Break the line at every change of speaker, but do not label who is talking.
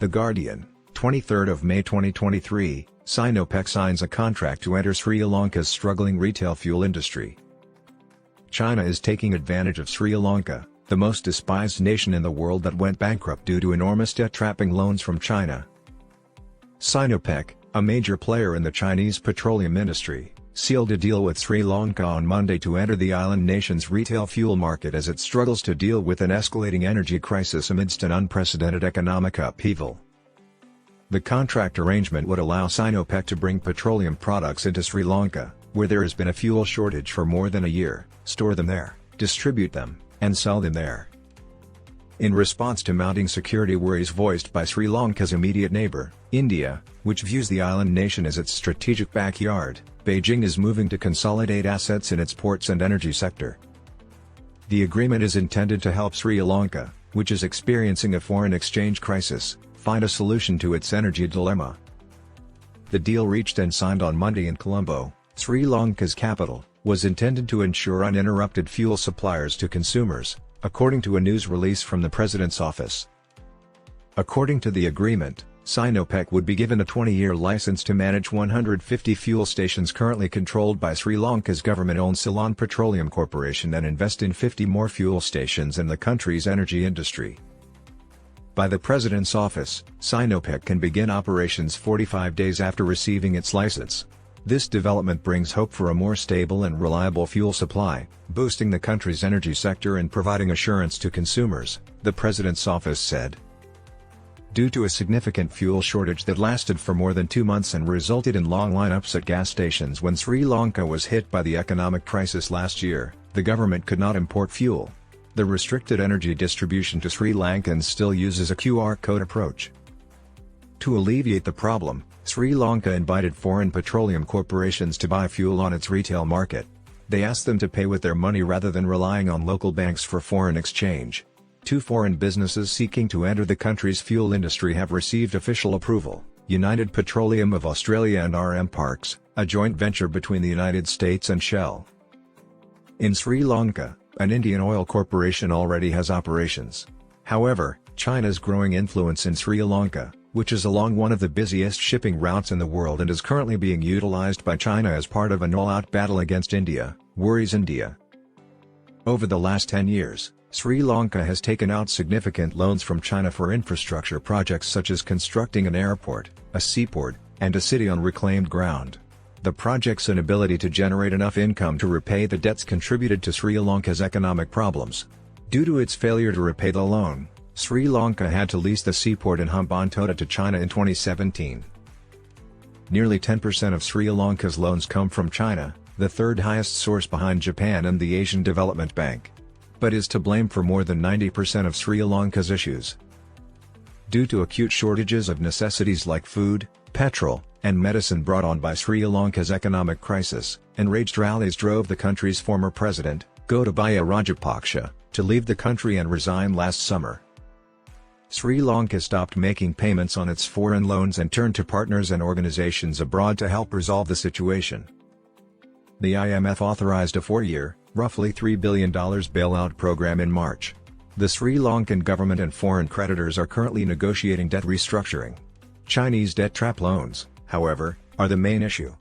The Guardian, 23rd of May 2023, Sinopec signs a contract to enter Sri Lanka's struggling retail fuel industry. China is taking advantage of Sri Lanka, the most despised nation in the world that went bankrupt due to enormous debt-trapping loans from China. Sinopec, a major player in the Chinese petroleum industry, sealed a deal with Sri Lanka on Monday to enter the island nation's retail fuel market as it struggles to deal with an escalating energy crisis amidst an unprecedented economic upheaval. The contract arrangement would allow Sinopec to bring petroleum products into Sri Lanka, where there has been a fuel shortage for more than a year, store them there, distribute them, and sell them there. In response to mounting security worries voiced by Sri Lanka's immediate neighbor, India, which views the island nation as its strategic backyard, Beijing is moving to consolidate assets in its ports and energy sector. The agreement is intended to help Sri Lanka, which is experiencing a foreign exchange crisis, find a solution to its energy dilemma. The deal reached and signed on Monday in Colombo, Sri Lanka's capital, was intended to ensure uninterrupted fuel supplies to consumers, according to a news release from the president's office. According to the agreement, Sinopec would be given a 20-year license to manage 150 fuel stations currently controlled by Sri Lanka's government-owned Ceylon Petroleum Corporation and invest in 50 more fuel stations in the country's energy industry. By the president's office, Sinopec can begin operations 45 days after receiving its license. This development brings hope for a more stable and reliable fuel supply, boosting the country's energy sector and providing assurance to consumers, the president's office said. Due to a significant fuel shortage that lasted for more than 2 months and resulted in long lineups at gas stations when Sri Lanka was hit by the economic crisis last year, the government could not import fuel. The restricted energy distribution to Sri Lankans still uses a QR code approach. To alleviate the problem, Sri Lanka invited foreign petroleum corporations to buy fuel on its retail market. They asked them to pay with their money rather than relying on local banks for foreign exchange. 2 foreign businesses seeking to enter the country's fuel industry have received official approval: United Petroleum of Australia and RM Parks, a joint venture between the United States and Shell. In Sri Lanka, an Indian oil corporation already has operations. However, China's growing influence in Sri Lanka, which is along one of the busiest shipping routes in the world and is currently being utilized by China as part of an all-out battle against India, worries India. Over the last 10 years, Sri Lanka has taken out significant loans from China for infrastructure projects such as constructing an airport, a seaport, and a city on reclaimed ground. The project's inability to generate enough income to repay the debts contributed to Sri Lanka's economic problems. Due to its failure to repay the loan, Sri Lanka had to lease the seaport in Hambantota to China in 2017. Nearly 10% of Sri Lanka's loans come from China, the third highest source behind Japan and the Asian Development Bank, but is to blame for more than 90% of Sri Lanka's issues. Due to acute shortages of necessities like food, petrol, and medicine brought on by Sri Lanka's economic crisis, enraged rallies drove the country's former president, Gotabaya Rajapaksa, to leave the country and resign last summer. Sri Lanka stopped making payments on its foreign loans and turned to partners and organizations abroad to help resolve the situation. The IMF authorized a 4-year, roughly $3 billion bailout program in March. The Sri Lankan government and foreign creditors are currently negotiating debt restructuring. Chinese debt trap loans, however, are the main issue.